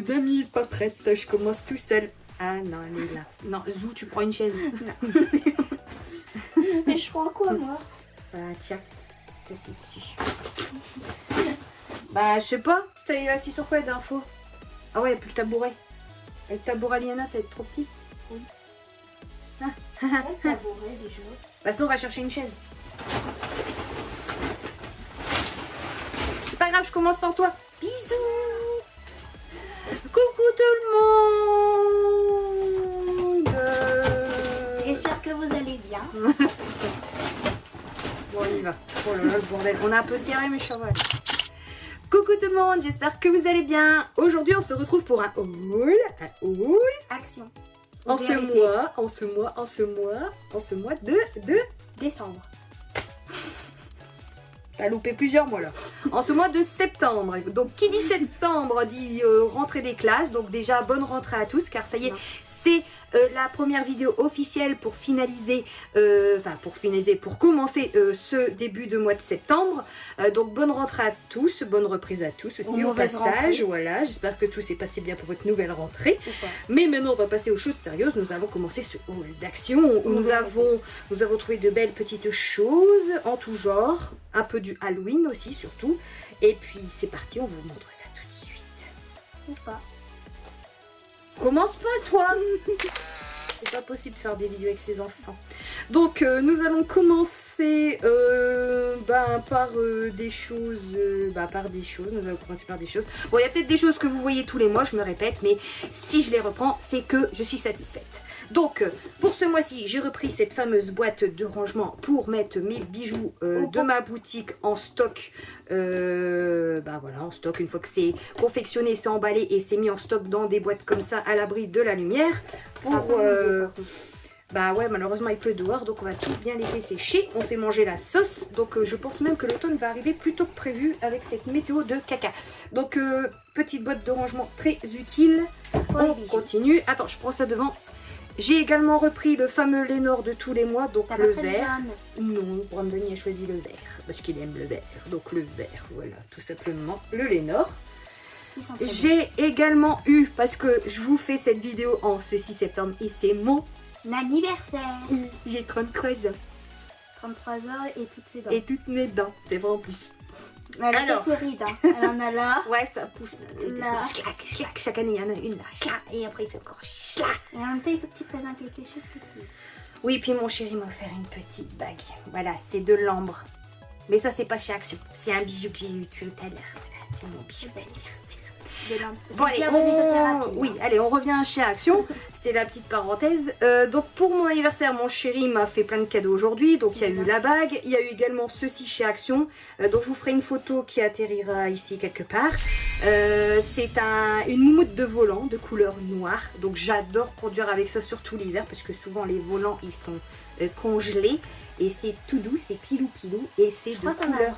Dami est pas prête, je commence tout seul. Ah non, elle est là. Non, Zou, tu prends une chaise. Mais je prends quoi, moi? Bah tiens, t'assieds dessus. Bah je sais pas, tu t'es assis sur quoi la dernière fois? Ah ouais, et puis le tabouret. Et le tabouret Liana, ça va être trop petit. Oui. Ah. Ouais, tabouret, déjà. Bah ça, on va chercher une chaise. C'est pas grave, je commence sans toi. Bisous. Coucou tout le monde. J'espère que vous allez bien. Bon, on y va. Oh là là, le bordel. On a un peu serré, mais ça va aller. Coucou tout le monde, j'espère que vous allez bien. Aujourd'hui, on se retrouve pour un haul. Action. En ce mois de Décembre. T'as loupé plusieurs mois là. En ce mois de septembre. Donc qui dit septembre dit rentrée des classes. Donc déjà bonne rentrée à tous car ça y est, c'est la première vidéo officielle pour finaliser, pour commencer ce début de mois de septembre. Donc bonne rentrée à tous, bonne reprise à tous aussi au passage. Rentrée. Voilà, j'espère que tout s'est passé bien pour votre nouvelle rentrée. Mais maintenant on va passer aux choses sérieuses. Nous allons commencer ce haul d'action où nous avons trouvé de belles petites choses en tout genre, un peu du Halloween aussi surtout. Et puis c'est parti, on vous montre ça tout de suite. Ou pas. Commence pas toi. C'est pas possible de faire des vidéos avec ses enfants. Donc nous allons commencer par des choses. Nous allons commencer par des choses. Bon, il y a peut-être des choses que vous voyez tous les mois, je me répète, mais si je les reprends, c'est que je suis satisfaite. Donc pour ce mois-ci, j'ai repris cette fameuse boîte de rangement pour mettre mes bijoux de ma boutique en stock. Voilà, en stock, une fois que c'est confectionné, c'est emballé et c'est mis en stock dans des boîtes comme ça à l'abri de la lumière. Malheureusement il pleut dehors, donc on va tout bien laisser sécher. On s'est mangé la sauce, donc je pense même que l'automne va arriver plus tôt que prévu avec cette météo de caca. Donc petite boîte de rangement très utile. On continue. Attends, je prends ça devant. J'ai également repris le fameux Lénore de tous les mois, donc le vert. Non, Brandon a choisi le vert, parce qu'il aime le vert. Donc le vert, voilà, tout simplement, le Lénore. J'ai également eu, parce que je vous fais cette vidéo en ce 6 septembre, et c'est mon anniversaire. J'ai 33 ans. 33 heures et toutes ses dents. Et toutes mes dents, c'est vrai en plus. Elle a Alors. quelques rides, hein. Elle en a là. Ouais, ça pousse Là. Schlac, schlac. Chaque année, il y en a une là. Schlac. Et après, c'est encore schlac. Et en même temps, il faut que tu présentes quelque chose que tu... Oui, puis mon chéri m'a offert une petite bague. Voilà, c'est de l'ambre. Mais ça, c'est pas chez Action. C'est un bijou que j'ai eu tout à l'heure. Voilà, c'est mon bijou d'anniversaire. Bon, allez, on revient chez Action. C'était la petite parenthèse. Donc pour mon anniversaire, mon chéri m'a fait plein de cadeaux aujourd'hui. Donc il y a eu la bague, il y a eu également ceci chez Action. Donc je vous ferai une photo qui atterrira ici quelque part. C'est une moumoute de volant de couleur noire. Donc j'adore conduire avec ça, surtout l'hiver, parce que souvent les volants ils sont congelés. Et c'est tout doux, c'est pilou pilou. Et c'est de couleur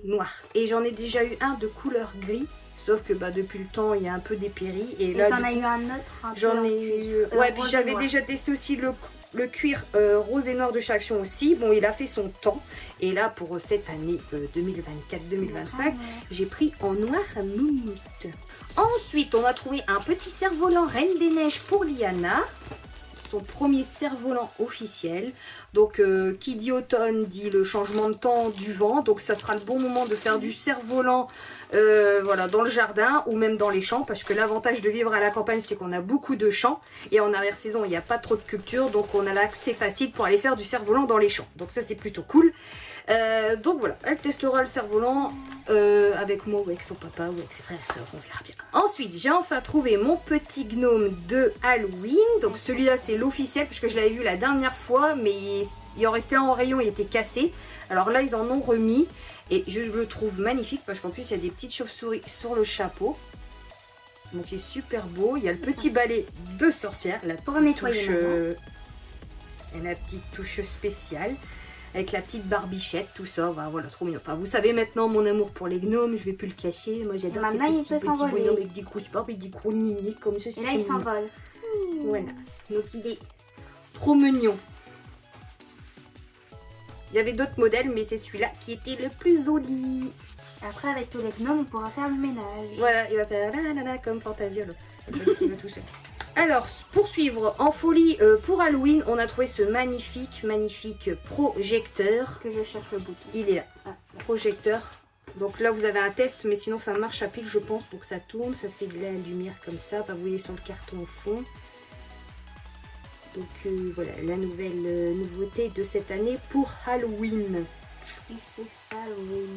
noire. Et j'en ai déjà eu un de couleur gris. Sauf que depuis le temps, il y a un peu dépéri. Et là, t'en as eu un autre. J'en ai eu. Ouais, puis j'avais déjà testé aussi le cuir rose et noir de chez Action aussi. Bon, il a fait son temps. Et là, pour cette année 2024-2025, j'ai pris en noir moumoute. Ensuite, on a trouvé un petit cerf-volant Reine des Neiges pour Liana. Son premier cerf-volant officiel. Donc qui dit automne dit le changement de temps du vent. Donc ça sera le bon moment de faire du cerf-volant dans le jardin ou même dans les champs. Parce que l'avantage de vivre à la campagne, c'est qu'on a beaucoup de champs. Et en arrière-saison, il n'y a pas trop de culture. Donc on a l'accès facile pour aller faire du cerf-volant dans les champs. Donc ça, c'est plutôt cool. Donc voilà, elle testera le cerf-volant avec moi ou avec son papa ou avec ses frères et sœurs, on verra bien. Ensuite, j'ai enfin trouvé mon petit gnome de Halloween. Donc celui-là, c'est l'officiel parce que je l'avais vu la dernière fois, mais il en restait un en rayon, il était cassé. Alors là, ils en ont remis et je le trouve magnifique parce qu'en plus, il y a des petites chauves-souris sur le chapeau. Donc il est super beau. Il y a le petit balai de sorcière, la petite touche spéciale. Avec la petite barbichette, tout ça, voilà, trop mignon. Enfin, vous savez maintenant mon amour pour les gnomes, je vais plus le cacher. Moi, j'adore ces petits bonhommes avec des grosses barbes et des gros nini comme ça. Et là, il s'envole. Voilà, donc il est trop mignon. Il y avait d'autres modèles, mais c'est celui-là qui était le plus joli. Après, avec tous les gnomes, on pourra faire le ménage. Voilà, il va faire la la la comme Fantasia, qui va tout seul. Alors, pour suivre, en folie pour Halloween, on a trouvé ce magnifique projecteur. Que je cherche le bouton. Il est là, projecteur. Donc là, vous avez un test, mais sinon ça marche à pile, je pense. Donc ça tourne, ça fait de la lumière comme ça. Enfin, vous voyez sur le carton au fond. Donc voilà, la nouvelle nouveauté de cette année pour Halloween. Et c'est ça, oui.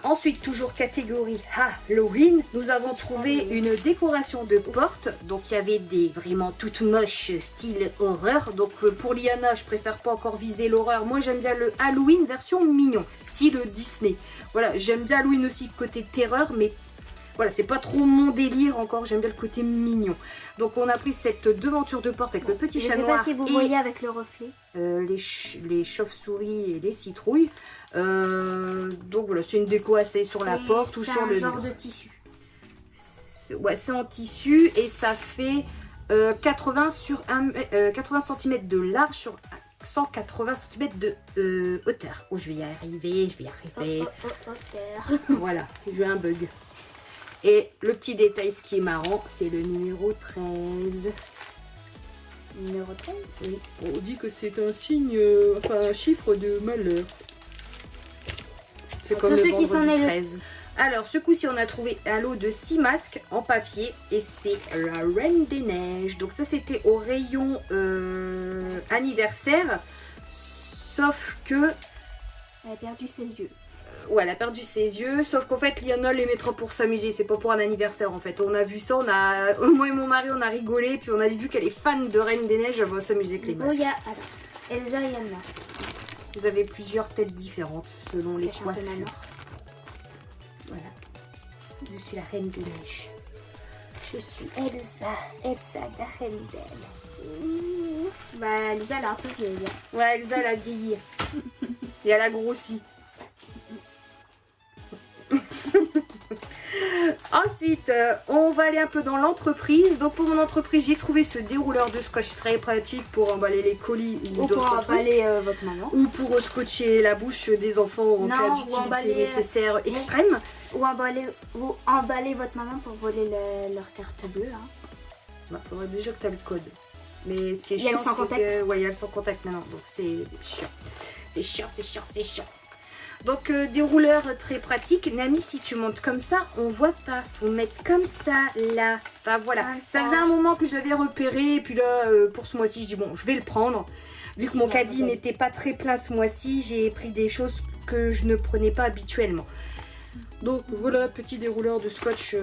Ensuite, toujours catégorie Halloween, nous avons trouvé Halloween. une décoration de porte. Donc il y avait des vraiment toutes moches style horreur. Donc pour Liana, je préfère pas encore viser l'horreur. Moi j'aime bien le Halloween version mignon, style Disney. Voilà, j'aime bien Halloween aussi côté terreur, mais voilà, c'est pas trop mon délire encore. J'aime bien le côté mignon. Donc on a pris cette devanture de porte avec le petit chat noir. Je sais pas si vous voyez avec le reflet. Les chauves-souris et les citrouilles. Donc voilà, c'est une déco assez sur la porte ou sur le genre mur. de tissu. Ouais, c'est en tissu et ça fait 80 cm de large sur 180 cm de hauteur. Oh, je vais y arriver, Terre. Voilà, j'ai un bug. Et le petit détail, ce qui est marrant, c'est le numéro 13. Numéro 13. Oui, on dit que c'est un signe, un chiffre de malheur. C'est comme Tous le ceux qui sont vendredi nés 13. Alors, ce coup-ci, on a trouvé un lot de 6 masques en papier et c'est la Reine des Neiges. Donc ça, c'était au rayon anniversaire. Sauf que... Elle a perdu ses yeux. Ouais, elle a perdu ses yeux. Sauf qu'en fait, Liana les mettra pour s'amuser. C'est pas pour un anniversaire, en fait. On a vu ça, moi et mon mari, on a rigolé. Puis on a vu qu'elle est fan de Reine des Neiges. Elle va s'amuser avec les masques. Il y a Elsa et Anna. Vous avez plusieurs têtes différentes selon les coiffures. Voilà. Je suis la Reine des Neiges. Je suis Elsa la Reine belle. Bah, Elsa, elle est un peu vieille. Ouais, Elsa, elle a vieilli. Et elle a grossi. Ensuite, on va aller un peu dans l'entreprise. Donc pour mon entreprise, j'ai trouvé ce dérouleur de scotch très pratique pour emballer les colis ou pour emballer votre maman. Ou pour scotcher la bouche des enfants en cas d'utilité nécessaire extrême. Ou emballer votre maman pour voler leur carte bleue. Hein. Bah, faudrait déjà que tu as le code. Mais ce qui est chiant, c'est que... ouais, il y a le sans contact maintenant. Donc c'est chiant. C'est chiant. Donc dérouleur très pratique. Nami, si tu montes comme ça, on voit pas. Faut mettre comme ça là. Enfin voilà. Ça faisait un moment que je l'avais repéré. Et puis là, pour ce mois-ci, je dis bon, je vais le prendre. Vu que mon caddie n'était pas très plein ce mois-ci, j'ai pris des choses que je ne prenais pas habituellement. Donc voilà, petit dérouleur de scotch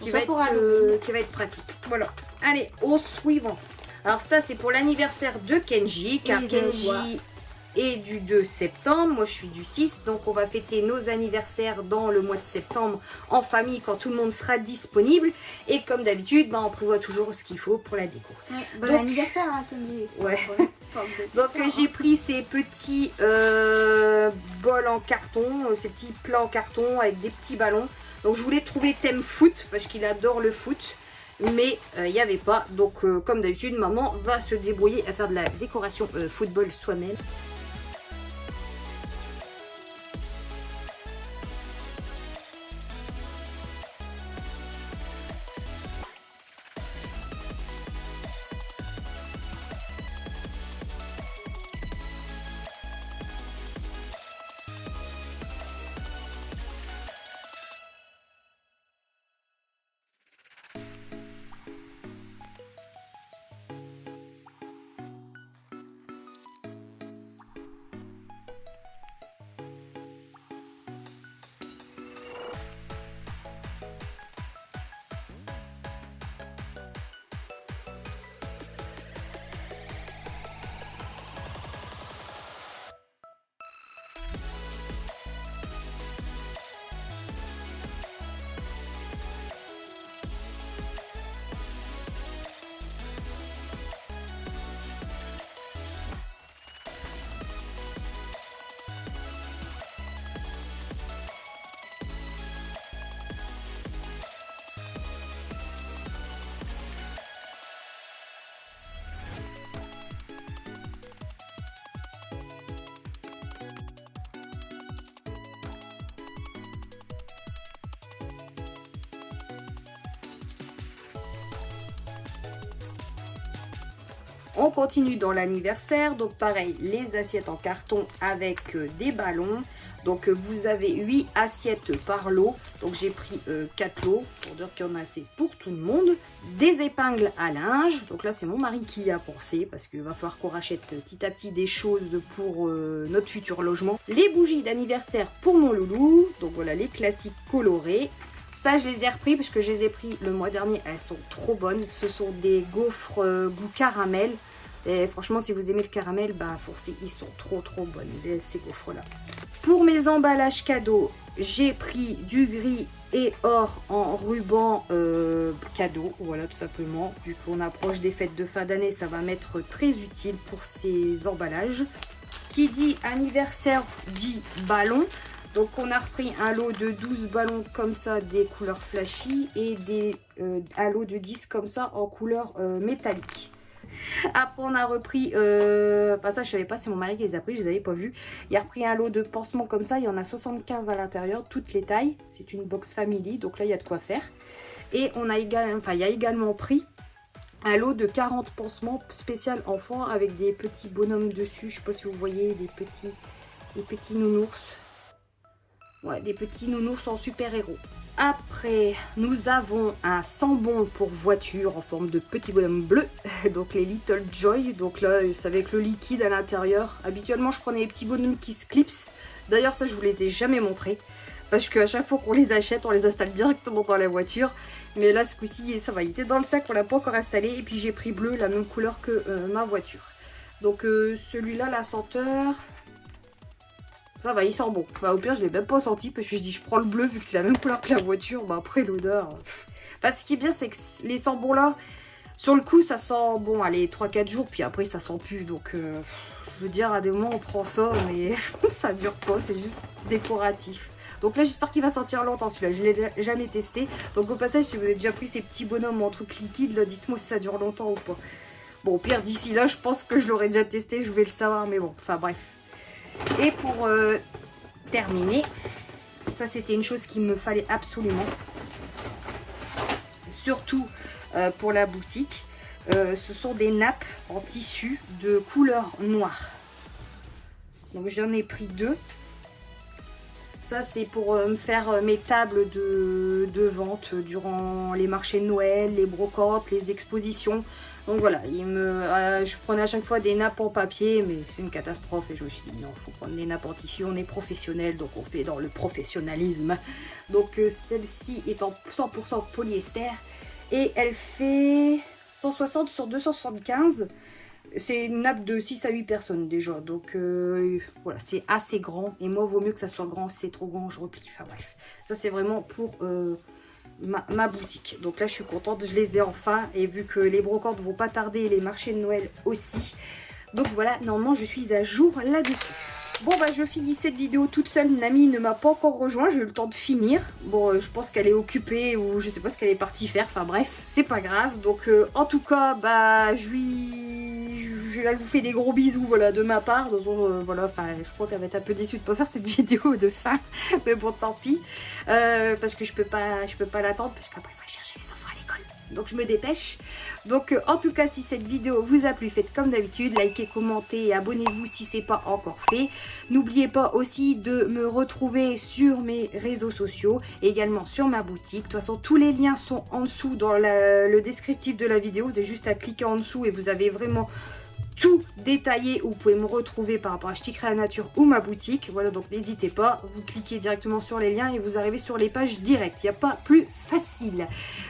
qui va être pratique. Voilà. Allez, au suivant. Alors ça, c'est pour l'anniversaire de Kenji. Car Kenji est du 2 septembre. Moi, je suis du 6. Donc, on va fêter nos anniversaires dans le mois de septembre en famille quand tout le monde sera disponible. Et comme d'habitude, on prévoit toujours ce qu'il faut pour la déco. Ouais, bon anniversaire, hein, Kenji. Ouais. Donc, j'ai pris ces petits bols en carton, ces petits plats en carton avec des petits ballons. Donc, je voulais trouver thème foot parce qu'il adore le foot. Mais il n'y avait pas. Donc, comme d'habitude, maman va se débrouiller à faire de la décoration football soi-même. On continue dans l'anniversaire, donc pareil, les assiettes en carton avec des ballons. Donc vous avez 8 assiettes par lot, donc j'ai pris 4 lots pour dire qu'il y en a assez pour tout le monde. Des épingles à linge, donc là c'est mon mari qui y a pensé parce qu'il va falloir qu'on rachète petit à petit des choses pour notre futur logement. Les bougies d'anniversaire pour mon loulou, donc voilà les classiques colorés. Ça, je les ai repris parce que je les ai pris le mois dernier. Elles sont trop bonnes. Ce sont des gaufres goût caramel. Et franchement, si vous aimez le caramel, bah forcément, ils sont trop bonnes, ces gaufres-là. Pour mes emballages cadeaux, j'ai pris du gris et or en ruban cadeau. Voilà, tout simplement. Vu qu'on approche des fêtes de fin d'année, ça va m'être très utile pour ces emballages. Qui dit anniversaire dit ballon. Donc on a repris un lot de 12 ballons comme ça, des couleurs flashy, et un lot de 10 comme ça en couleur métallique. Après on a repris, ça je savais pas, c'est mon mari qui les a pris, je les avais pas vus. Il a repris un lot de pansements comme ça, il y en a 75 à l'intérieur, toutes les tailles. C'est une box family, donc là il y a de quoi faire. Et on a il y a également pris un lot de 40 pansements spécial enfants avec des petits bonhommes dessus. Je sais pas si vous voyez, des petits nounours. Ouais, des petits nounours en super-héros. Après, nous avons un sambon pour voiture en forme de petit bonhomme bleu. Donc les Little Joy. Donc là, c'est avec le liquide à l'intérieur. Habituellement, je prenais les petits bonhommes qui se clipsent. D'ailleurs, ça, je vous les ai jamais montrés. Parce qu'à chaque fois qu'on les achète, on les installe directement dans la voiture. Mais là, ce coup-ci, ça va, il était dans le sac, on l'a pas encore installé. Et puis j'ai pris bleu, la même couleur que ma voiture. Donc celui-là, la senteur... Ça va, il sent bon. Bah, au pire, je l'ai même pas senti parce que je dis je prends le bleu vu que c'est la même couleur que la voiture. Bah, après, l'odeur. Enfin, ce qui est bien, c'est que les sambons là, sur le coup, ça sent bon, allez, 3-4 jours. Puis après, ça sent plus. Donc, je veux dire, à des moments, on prend ça, mais ça dure pas. C'est juste décoratif. Donc là, j'espère qu'il va sentir longtemps celui-là. Je l'ai jamais testé. Donc, au passage, si vous avez déjà pris ces petits bonhommes en truc liquide, là, dites-moi si ça dure longtemps ou pas. Bon, au pire, d'ici là, je pense que je l'aurais déjà testé. Je vais le savoir, mais bon, enfin, bref. Et pour terminer, ça c'était une chose qu'il me fallait absolument, surtout pour la boutique, ce sont des nappes en tissu de couleur noire. Donc j'en ai pris 2. Ça c'est pour me faire mes tables de vente durant les marchés de Noël, les brocantes, les expositions. Donc voilà, je prenais à chaque fois des nappes en papier, mais c'est une catastrophe. Et je me suis dit non, il faut prendre des nappes en tissu, on est professionnel, donc on fait dans le professionnalisme. Donc celle-ci est en 100% polyester et elle fait 160 sur 275. C'est une nappe de 6 à 8 personnes déjà, donc voilà, c'est assez grand. Et moi, il vaut mieux que ça soit grand. Si c'est trop grand, je replie. Enfin bref, ça c'est vraiment pour ma boutique. Donc là, je suis contente, je les ai enfin. Et vu que les brocantes vont pas tarder, les marchés de Noël aussi. Donc voilà, normalement, je suis à jour là-dessus. Bon bah je finis cette vidéo toute seule, Nami ne m'a pas encore rejoint, j'ai eu le temps de finir. Bon je pense qu'elle est occupée ou je sais pas ce qu'elle est partie faire, enfin bref, c'est pas grave. Donc en tout cas, bah je vous fais des gros bisous voilà, de ma part. Voilà, enfin je crois qu'elle va être un peu déçue de pas faire cette vidéo de fin, mais bon tant pis. Parce que je peux pas l'attendre, parce qu'après il faut chercher les enfants à l'école. Donc je me dépêche. Donc en tout cas, si cette vidéo vous a plu, faites comme d'habitude, likez, commentez et abonnez-vous si ce n'est pas encore fait. N'oubliez pas aussi de me retrouver sur mes réseaux sociaux et également sur ma boutique. De toute façon, tous les liens sont en dessous dans le descriptif de la vidéo. Vous avez juste à cliquer en dessous et vous avez vraiment tout détaillé où vous pouvez me retrouver par rapport à Ch'ti Créanature ou ma boutique. Voilà, donc n'hésitez pas, vous cliquez directement sur les liens et vous arrivez sur les pages directes. Il n'y a pas plus facile.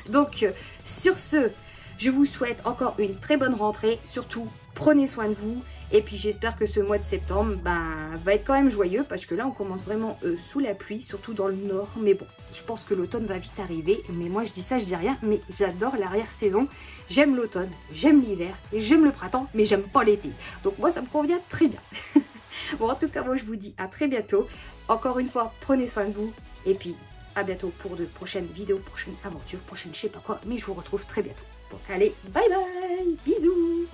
Donc sur ce, je vous souhaite encore une très bonne rentrée. Surtout, prenez soin de vous. Et puis j'espère que ce mois de septembre va être quand même joyeux. Parce que là, on commence vraiment sous la pluie, surtout dans le nord. Mais bon, je pense que l'automne va vite arriver. Mais moi, je dis ça, je dis rien. Mais j'adore l'arrière-saison. J'aime l'automne, j'aime l'hiver, et j'aime le printemps. Mais j'aime pas l'été. Donc moi, ça me convient très bien. Bon, en tout cas, moi, je vous dis à très bientôt. Encore une fois, prenez soin de vous. Et puis, à bientôt pour de prochaines vidéos, prochaines aventures, prochaines je sais pas quoi. Mais je vous retrouve très bientôt. Donc allez, bye bye, bisous.